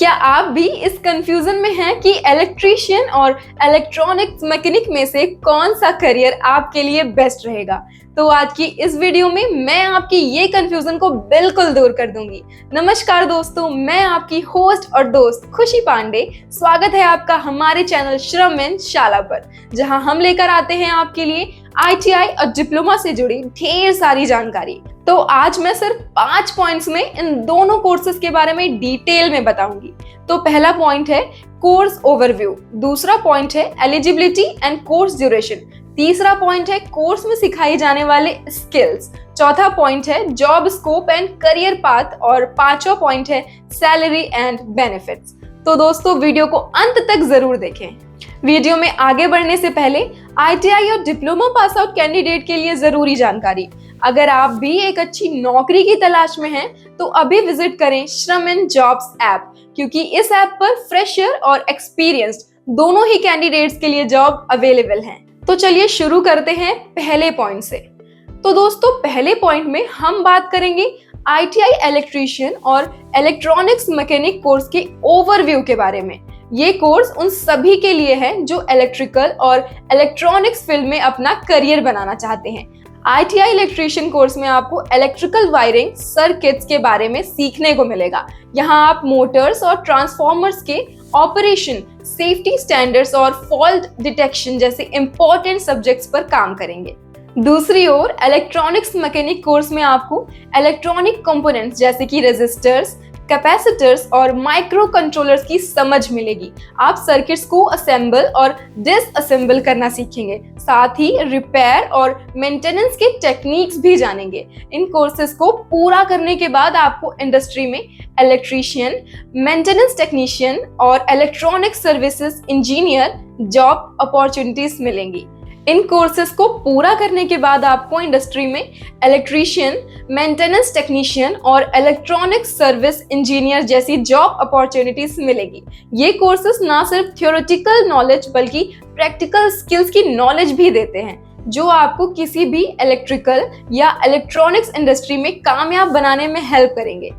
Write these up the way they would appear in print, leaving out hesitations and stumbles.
क्या आप भी इस कंफ्यूजन में हैं कि इलेक्ट्रीशियन और इलेक्ट्रॉनिक्स मैकेनिक में से कौन सा करियर आपके लिए बेस्ट रहेगा? तो आज की इस वीडियो में मैं आपकी ये कंफ्यूजन को बिल्कुल दूर कर दूंगी। नमस्कार दोस्तों, मैं आपकी होस्ट और दोस्त खुशी पांडे। स्वागत है आपका हमारे चैनल श्रम इन शाला पर, जहां हम लेकर आते हैं आपके लिए ITI और डिप्लोमा से जुड़ी ढेर सारी जानकारी। तो आज मैं सिर्फ 5 पॉइंट्स में इन दोनों कोर्सेज के बारे में डिटेल में बताऊंगी। तो पहला पॉइंट है कोर्स ओवरव्यू, दूसरा पॉइंट है एलिजिबिलिटी एंड कोर्स ड्यूरेशन, तीसरा पॉइंट है कोर्स में सिखाई जाने वाले स्किल्स, चौथा पॉइंट है job scope and career path और पांचवा पॉइंट है सैलरी एंड बेनिफिट्स। तो दोस्तों वीडियो को अंत तक जरूर देखें। वीडियो में आगे बढ़ने से पहले ITI और डिप्लोमा पास आउट कैंडिडेट के लिए जरूरी जानकारी। अगर आप भी एक अच्छी नौकरी की तलाश में हैं तो अभी विजिट करें श्रम इन जॉब्स ऐप, क्योंकि इस ऐप पर फ्रेशर और एक्सपीरियंस्ड दोनों ही कैंडिडेट्स के लिए जॉब अवेलेबल हैं। तो चलिए शुरू करते हैं पहले पॉइंट से। तो दोस्तों पहले पॉइंट में हम बात करेंगे ITI इलेक्ट्रीशियन और इलेक्ट्रॉनिक्स मैकेनिक कोर्स के ओवरव्यू के बारे में। ये कोर्स उन सभी के लिए है जो इलेक्ट्रिकल और इलेक्ट्रॉनिक्स फील्ड में अपना करियर बनाना चाहते हैं। ITI इलेक्ट्रीशियन कोर्स में आपको इलेक्ट्रिकल वायरिंग सर्किट्स के बारे में सीखने को मिलेगा। यहाँ आप मोटर्स और ट्रांसफॉर्मर्स के ऑपरेशन, सेफ्टी स्टैंडर्ड्स और फॉल्ट डिटेक्शन जैसे इंपॉर्टेंट सब्जेक्ट्स पर काम करेंगे। दूसरी ओर इलेक्ट्रॉनिक्स मैकेनिक कोर्स में आपको इलेक्ट्रॉनिक कंपोनेंट्स जैसे कि रेजिस्टर्स, कैपेसिटर्स और माइक्रो कंट्रोलर्स की समझ मिलेगी। आप सर्किट्स को असेंबल और डिसअसेंबल करना सीखेंगे, साथ ही रिपेयर और मेंटेनेंस के टेक्निक्स भी जानेंगे। इन कोर्सेज को पूरा करने के बाद आपको इंडस्ट्री में इलेक्ट्रीशियन, मेंटेनेंस टेक्नीशियन और electronic services engineer job opportunities मिलेंगी। इन कोर्सेज को पूरा करने के बाद आपको इंडस्ट्री में इलेक्ट्रीशियन, मेंटेनेंस टेक्नीशियन और इलेक्ट्रॉनिक सर्विस इंजीनियर जैसी जॉब अपॉर्चुनिटीज मिलेगी। ये कोर्सेज ना सिर्फ थ्योरेटिकल नॉलेज बल्कि प्रैक्टिकल स्किल्स की नॉलेज भी देते हैं, जो आपको किसी भी इलेक्ट्रिकल या इलेक्ट्रॉनिक्स इंडस्ट्री में कामयाब बनाने में हेल्प करेंगे।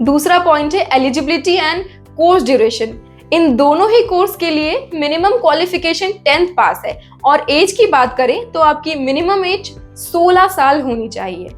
दूसरा पॉइंट है एलिजिबिलिटी एंड कोर्स ड्यूरेशन। इन दोनों ही कोर्स के लिए मिनिमम क्वालिफिकेशन 10th पास है और एज की बात करें तो आपकी मिनिमम एज 16 साल होनी चाहिए।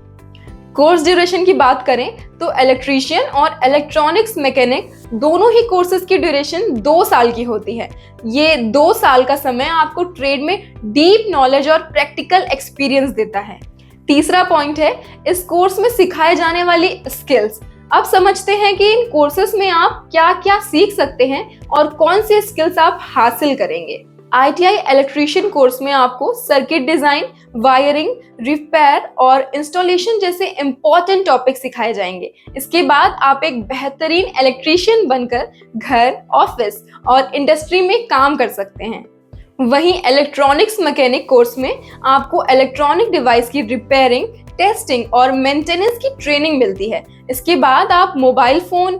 कोर्स ड्यूरेशन की बात करें तो इलेक्ट्रीशियन और इलेक्ट्रॉनिक्स मैकेनिक दोनों ही कोर्सेज की ड्यूरेशन 2 साल की होती है। ये 2 साल का समय आपको ट्रेड में डीप नॉलेज और प्रैक्टिकल एक्सपीरियंस देता है। तीसरा पॉइंट है इस कोर्स में सिखाए जाने वाली स्किल्स। अब समझते हैं कि इन कोर्सेज में आप क्या क्या सीख सकते हैं और कौन सी स्किल्स आप हासिल करेंगे। ITI इलेक्ट्रीशियन कोर्स में आपको सर्किट डिजाइन, वायरिंग, रिपेयर और इंस्टॉलेशन जैसे इंपॉर्टेंट टॉपिक सिखाए जाएंगे। इसके बाद आप एक बेहतरीन इलेक्ट्रीशियन बनकर घर, ऑफिस और इंडस्ट्री में काम कर सकते हैं। वहीं इलेक्ट्रॉनिक्स मैकेनिक कोर्स में आपको इलेक्ट्रॉनिक डिवाइस की रिपेयरिंग, टेस्टिंग और मेंटेनेंस की ट्रेनिंग मिलती है। इसके बाद आप मोबाइल फोन,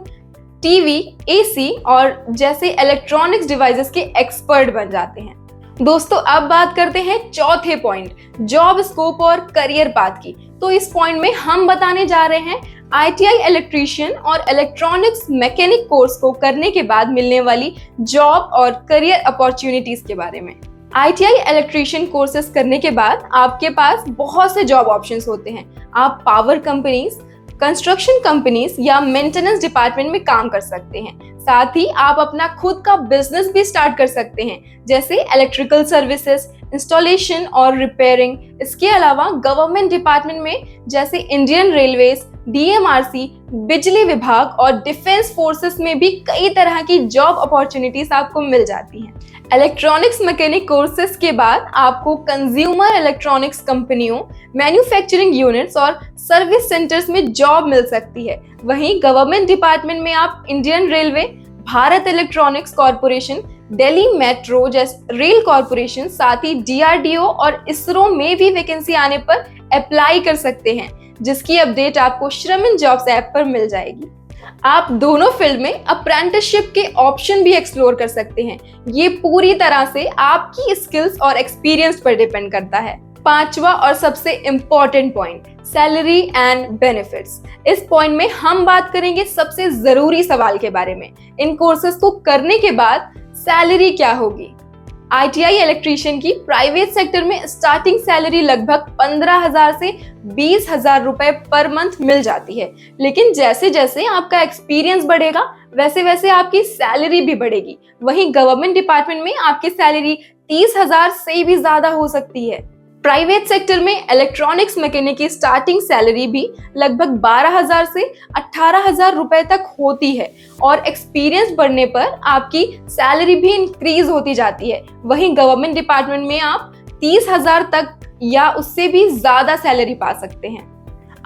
टीवी, AC और जैसे इलेक्ट्रॉनिक्स डिवाइसेस के एक्सपर्ट बन जाते हैं। दोस्तों अब बात करते हैं चौथे पॉइंट, जॉब स्कोप और करियर पाथ की। तो इस पॉइंट में हम बताने जा रहे हैं ITI इलेक्ट्रीशियन और इलेक्ट्रॉनिक्स मैकेनिक कोर्स को करने के बाद मिलने वाली जॉब और करियर अपॉर्चुनिटीज के बारे में। ITI इलेक्ट्रीशियन कोर्सेज करने के बाद आपके पास बहुत से जॉब ऑप्शंस होते हैं। आप पावर कंपनीज, कंस्ट्रक्शन कंपनीज या मेंटेनेंस डिपार्टमेंट में काम कर सकते हैं। साथ ही आप अपना खुद का बिजनेस भी स्टार्ट कर सकते हैं, जैसे इलेक्ट्रिकल सर्विसेज, इंस्टॉलेशन और रिपेयरिंग। इसके अलावा गवर्नमेंट डिपार्टमेंट में जैसे इंडियन रेलवेज, DMRC, बिजली विभाग और डिफेंस फोर्सेस में भी कई तरह की जॉब अपॉर्चुनिटीज आपको मिल जाती हैं। इलेक्ट्रॉनिक्स मैकेनिक कोर्सेज के बाद आपको कंज्यूमर इलेक्ट्रॉनिक्स कंपनियों, मैन्युफैक्चरिंग यूनिट्स और सर्विस सेंटर्स में जॉब मिल सकती है। वहीं गवर्नमेंट डिपार्टमेंट में आप Indian railway, Bharat electronics corporation, Delhi metro जैसे रेल कॉर्पोरेशन, साथ ही DRDO और ISRO में भी वैकेंसी आने पर अप्लाई कर सकते हैं, जिसकी अपडेट आपको श्रम इन जॉब्स ऐप पर मिल जाएगी। आप दोनों फील्ड में अप्रेंटिसशिप के ऑप्शन भी एक्सप्लोर कर सकते हैं। ये पूरी तरह से आपकी स्किल्स और एक्सपीरियंस पर डिपेंड करता है। पांचवा और सबसे important point, salary and benefits. इस पॉइंट में हम बात करेंगे सबसे जरूरी सवाल के बारे में, इन कोर्सेज को करने के बाद सैलरी क्या होगी। ITI इलेक्ट्रीशियन की प्राइवेट सेक्टर में स्टार्टिंग सैलरी लगभग 15,000 से 20,000 रुपए पर मंथ मिल जाती है, लेकिन जैसे जैसे आपका एक्सपीरियंस बढ़ेगा वैसे वैसे आपकी सैलरी भी बढ़ेगी। वहीं गवर्नमेंट डिपार्टमेंट में आपकी सैलरी 30,000 से भी ज्यादा हो सकती है। प्राइवेट सेक्टर में इलेक्ट्रॉनिक्स मैकेनिक की स्टार्टिंग सैलरी भी लगभग 12,000 से 18,000 रुपए तक होती है और एक्सपीरियंस बढ़ने पर आपकी सैलरी भी इंक्रीज होती जाती है। वहीं गवर्नमेंट डिपार्टमेंट में आप 30,000 तक या उससे भी ज्यादा सैलरी पा सकते हैं।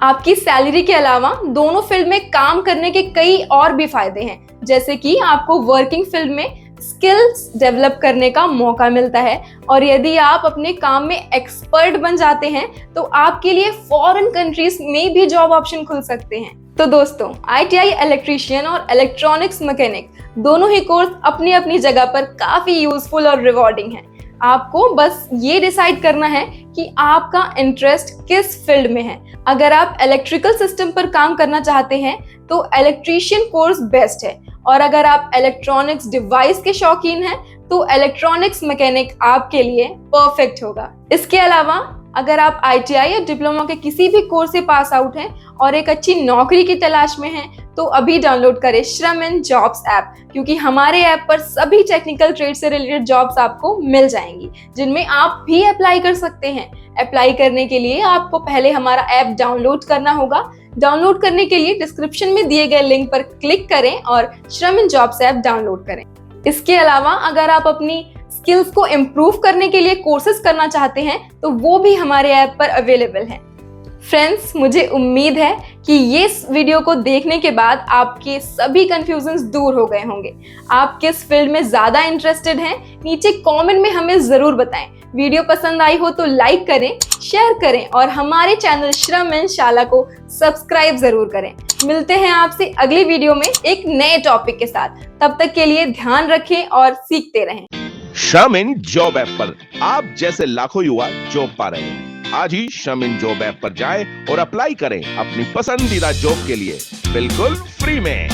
आपकी सैलरी के अलावा दोनों फील्ड में काम करने के कई और भी फायदे हैं, जैसे कि आपको वर्किंग फील्ड में स्किल्स डेवलप करने का मौका मिलता है और यदि आप अपने काम में एक्सपर्ट बन जाते हैं तो आपके लिए फॉरेन कंट्रीज में भी जॉब ऑप्शन खुल सकते हैं। तो दोस्तों, ITI इलेक्ट्रीशियन और इलेक्ट्रॉनिक्स मैकेनिक दोनों ही कोर्स अपनी अपनी जगह पर काफी यूजफुल और रिवॉर्डिंग है। आपको बस ये डिसाइड करना है कि आपका इंटरेस्ट किस फील्ड में है। अगर आप इलेक्ट्रिकल सिस्टम पर काम करना चाहते हैं तो इलेक्ट्रीशियन कोर्स बेस्ट है, और अगर आप इलेक्ट्रॉनिक्स डिवाइस के शौकीन हैं तो इलेक्ट्रॉनिक्स मैकेनिक आपके लिए परफेक्ट होगा। इसके अलावा अगर आप ITI या डिप्लोमा के किसी भी कोर्स से पास आउट हैं और एक अच्छी नौकरी की तलाश में हैं तो अभी डाउनलोड करें श्रम इन जॉब्स ऐप, क्योंकि हमारे ऐप पर सभी टेक्निकल ट्रेड से रिलेटेड जॉब्स आपको मिल जाएंगी जिनमें आप भी अप्लाई कर सकते हैं। अप्लाई करने के लिए आपको पहले हमारा ऐप डाउनलोड करना होगा। डाउनलोड करने के लिए डिस्क्रिप्शन में दिए गए लिंक पर क्लिक करें और श्रम इन जॉब्स ऐप डाउनलोड करें। इसके अलावा अगर आप अपनी स्किल्स को इम्प्रूव करने के लिए कोर्सेज करना चाहते हैं तो वो भी हमारे ऐप पर अवेलेबल हैं। फ्रेंड्स, मुझे उम्मीद है कि ये वीडियो को देखने के बाद आपके सभी कंफ्यूजन्स दूर हो गए होंगे। आप किस फील्ड में ज्यादा इंटरेस्टेड हैं, नीचे कमेंट में हमें जरूर बताएं। वीडियो पसंद आई हो तो लाइक करें, शेयर करें और हमारे चैनल श्रम इन शाला को सब्सक्राइब जरूर करें। मिलते हैं आपसे अगली वीडियो में एक नए टॉपिक के साथ। तब तक के लिए ध्यान रखें और सीखते रहें। श्रम इन जॉब ऐप पर आप जैसे लाखों युवा जॉब पा रहे हैं। आज ही श्रम इन जॉब ऐप पर जाएं और अप्लाई करें अपनी पसंदीदा जॉब के लिए बिल्कुल फ्री में।